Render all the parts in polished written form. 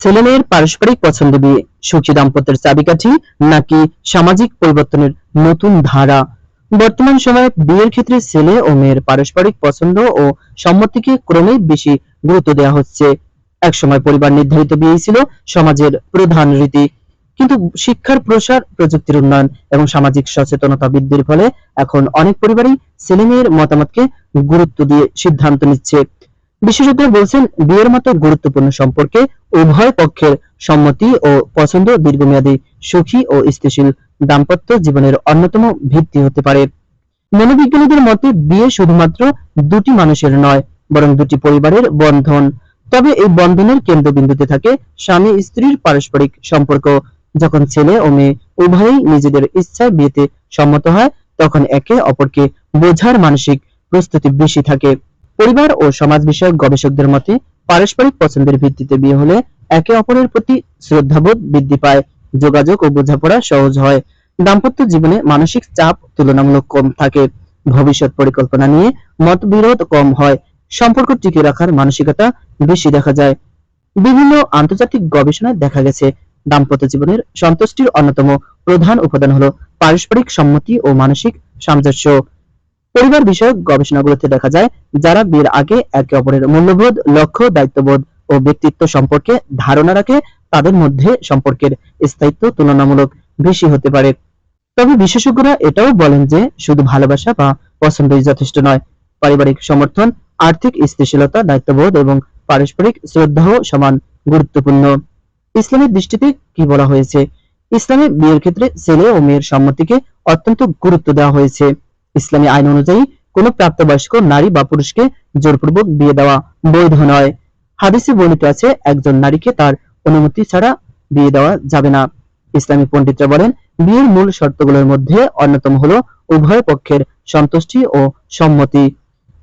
ছেলেমেয়ের পারস্পরিক পছন্দ দিয়ে সুখী দাম্পত্যের চাবিকাঠি নাকি সামাজিক পরিবর্তনের নতুন ধারা? বর্তমান সময়ে বিয়ের ক্ষেত্রে ছেলে ও মেয়ের পারস্পরিক পছন্দ ও সম্মতিকে ক্রমেই বেশি গুরুত্ব দেওয়া হচ্ছে। একসময় পরিবার নির্ধারিত বিয়েই ছিল সমাজের প্রধান রীতি, কিন্তু শিক্ষার প্রসার, প্রযুক্তির উন্নয়ন এবং সামাজিক সচেতনতা বৃদ্ধির ফলে এখন অনেক পরিবারই ছেলে মেয়ের মতামতকে গুরুত্ব দিয়ে সিদ্ধান্ত নিচ্ছে। বিশেষজ্ঞরা বলছেন, বিয়ের মতো গুরুত্বপূর্ণ সম্পর্কে উভয় পক্ষের সম্মতি ও পছন্দ দীর্ঘমেয়াদী সুখী ও স্থিতিশীল দাম্পত্য জীবনের অন্যতম ভিত্তি হতে পারে। মনোবিজ্ঞানীদের মতে বিয়ে শুধুমাত্র দুটি মানুষের নয়, বরং দুটি পরিবারের বন্ধন। তবে এই বন্ধনের কেন্দ্রবিন্দুতে থাকে স্বামী স্ত্রীর পারস্পরিক সম্পর্ক। যখন ছেলে ও মেয়ে উভয়ই নিজেদের ইচ্ছায় বিয়েতে সম্মত হয়, তখন একে অপরকে বোঝার মানসিক প্রস্তুতি বেশি থাকে। পরিবার ও সমাজ বিষয়ক গবেষকদের মতে পারস্পরিক পছন্দের ভিত্তিতে বিয়ে হলে একে অপরের প্রতি শ্রদ্ধাবোধ বৃদ্ধি পায়, যোগাযোগ ও বোঝাপড়া সহজ হয়, দাম্পত্য জীবনে মানসিক চাপ তুলনামূলক কম থাকে, ভবিষ্যৎ পরিকল্পনা নিয়ে মতবিরোধ কম হয়, সম্পর্ক টিকিয়ে রাখার মানসিকতা বেশি দেখা যায়। বিভিন্ন আন্তর্জাতিক গবেষণায় দেখা গেছে, দাম্পত্য জীবনের সন্তুষ্টির অন্যতম প্রধান উপাদান হলো পারস্পরিক সম্মতি ও মানসিক সামঞ্জস্য। পরিবার বিষয়ক গবেষণাগুলোতে দেখা যায়, যারা বিয়ের আগে একে অপরের মূল্যবোধ, লক্ষ্য, দায়িত্ববোধ ও ব্যক্তিত্ব সম্পর্কে ধারণা রাখে, তাদের মধ্যে সম্পর্কের স্থায়িত্ব তুলনামূলক বেশি হতে পারে। তবে বিশেষজ্ঞরা এটাও বলেন যে শুধু ভালোবাসা বা পছন্দই যথেষ্ট নয়। পারিবারিক সমর্থন, আর্থিক স্থিতিশীলতা, দায়িত্ববোধ এবং পারস্পরিক শ্রদ্ধাও সমান গুরুত্বপূর্ণ। ইসলামের দৃষ্টিতে কি বলা হয়েছে? ইসলামে বিয়ের ক্ষেত্রে ছেলে ও মেয়ের সম্মতিকে অত্যন্ত গুরুত্ব দেওয়া হয়েছে। ইসলামী আইন অনুযায়ী কোনো প্রাপ্তবয়স্ক নারী বা পুরুষকে জোরপূর্বক বিয়ে দেওয়া বৈধ নয়। হাদিসে বর্ণিত আছে, একজন নারীকে তার অনুমতি ছাড়া বিয়ে দেওয়া যাবে না। ইসলামী পণ্ডিতরা বলেন, বিয়ের মূল শর্তগুলোর মধ্যে অন্যতম হলো উভয় পক্ষের সন্তুষ্টি ও সম্মতি।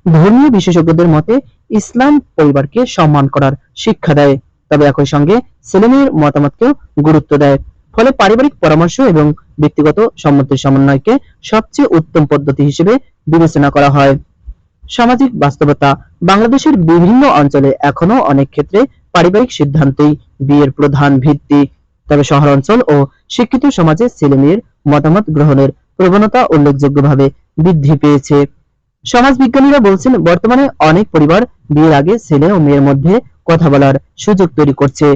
ধর্মীয় বিশেষজ্ঞদের মতে ইসলাম পরিবারকে সম্মান করার শিক্ষা দেয়, তবে একই সঙ্গে ছেলেমেয়ের মতামতকেও গুরুত্ব দেয়। ফলে পারিবারিক পরামর্শ এবং ব্যক্তিগত সম্মতির সমন্বয়কে সবচেয়ে উত্তম পদ্ধতি হিসেবে বিবেচনা করা হয়। সামাজিক বাস্তবতা, বাংলাদেশের বিভিন্ন অঞ্চলে এখনো অনেক ক্ষেত্রে পারিবারিক সিদ্ধান্তই বিয়ের প্রধান ভিত্তি। তবে শহর অঞ্চল ও শিক্ষিত সমাজে ছেলে মেয়ের মতামত গ্রহণের প্রবণতা উল্লেখযোগ্যভাবে বৃদ্ধি পেয়েছে। সমাজ বিজ্ঞানীরা বলছেন, বর্তমানে অনেক পরিবার বিয়ের আগে ছেলে ও মেয়ের মধ্যে কথা বলার সুযোগ তৈরি করছে,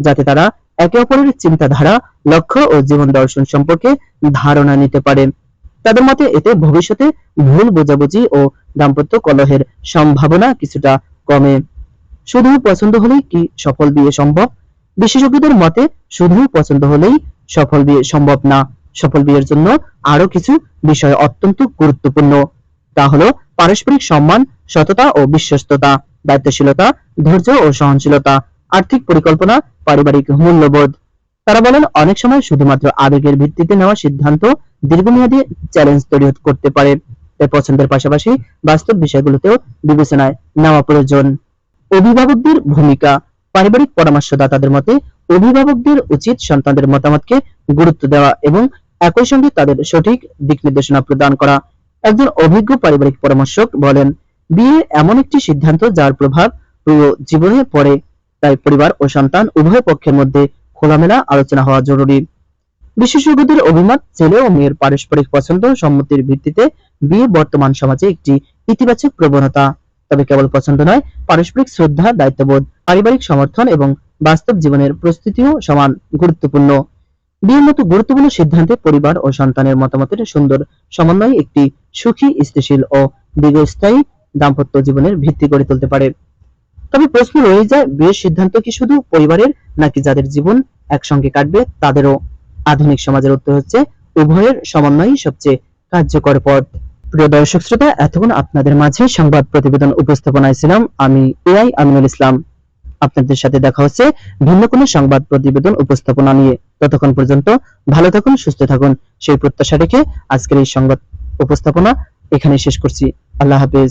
যাতে তারা একে অপরের চিন্তাধারা, লক্ষ্য ও জীবন দর্শন সম্পর্কে ধারণা নিতে পারে। তাদের মতে এতে ভবিষ্যতে ভুল বোঝাবুঝি ও দাম্পত্য কলহের সম্ভাবনা কিছুটা কমে। শুধু পছন্দ হলেই কি সফল বিয়ে সম্ভব? বিশেষজ্ঞদের মতে শুধু পছন্দ হলেই সফল বিয়ে সম্ভব না। সফল বিয়ের জন্য আরো কিছু বিষয় অত্যন্ত গুরুত্বপূর্ণ। তা হলো পারস্পরিক সম্মান, সততা ও বিশ্বস্ততা, দায়িত্বশীলতা, ধৈর্য ও সহনশীলতা, আর্থিক পরিকল্পনা, পারিবারিক মূল্যবোধ। তারা বলেন, অনেক সময় শুধুমাত্র আবেগের ভিত্তিতে নেওয়া সিদ্ধান্ত দীর্ঘমেয়াদী চ্যালেঞ্জ তৈরি করতে পারে। তাই পছন্দের পাশাপাশি বাস্তব বিষয়গুলোতেও বিবেচনায় নেওয়া প্রয়োজন। অভিভাবকদের ভূমিকা, পারিবারিক পরামর্শদাতাদের মতে অভিভাবকদের উচিত সন্তানদের মতামতকে গুরুত্ব দেওয়া এবং একই সঙ্গে তাদের সঠিক দিক নির্দেশনা প্রদান করা। একজন অভিজ্ঞ পারিবারিক পরামর্শক বলেন, বিয়ে এমন একটি সিদ্ধান্ত যার প্রভাব পুরো জীবনে পড়ে, তাই পরিবার ও সন্তান উভয় পক্ষের মধ্যে খোলামেলা আলোচনা হওয়া জরুরি। বিশেষজ্ঞদের অভিমত, ছেলে ও মেয়ের পারস্পরিক পছন্দ ও সম্মতির ভিত্তিতে বিয়ে বর্তমান সমাজে একটি ইতিবাচক প্রবণতা। তবে কেবল পছন্দ নয়, পারস্পরিক শ্রদ্ধা, দায়িত্ববোধ, পারিবারিক সমর্থন এবং বাস্তব জীবনের প্রস্তুতিও সমান গুরুত্বপূর্ণ। বিয়ের মতো গুরুত্বপূর্ণ সিদ্ধান্তে পরিবার ও সন্তানের মতামতের সুন্দর সমন্বয় একটি সুখী, স্থিতিশীল ও দীর্ঘস্থায়ী দাম্পত্য জীবনের ভিত্তি গড়ে তুলতে পারে। তবে প্রশ্ন রয়ে যায়, বিয়ের সিদ্ধান্ত কি শুধু পরিবারের, নাকি যাদের জীবন একসঙ্গে কাটবে তাদেরও? আধুনিক সমাজের উত্তর হচ্ছে, উভয়ের সমন্বয়ই সবচেয়ে কার্যকর পথ। প্রিয় দর্শক শ্রোতা, এতক্ষণ আপনাদের মাঝে সংবাদ প্রতিবেদন উপস্থাপনায় ছিলাম আমি এআই আমিনুল ইসলাম। আপনাদের সাথে দেখা হচ্ছে ভিন্ন কোনো সংবাদ প্রতিবেদন উপস্থাপনা নিয়ে। ততক্ষণ পর্যন্ত ভালো থাকুন, সুস্থ থাকুন, সেই প্রত্যাশা রেখে আজকের এই সংবাদ উপস্থাপনা এখানে শেষ করছি। আল্লাহ হাফেজ।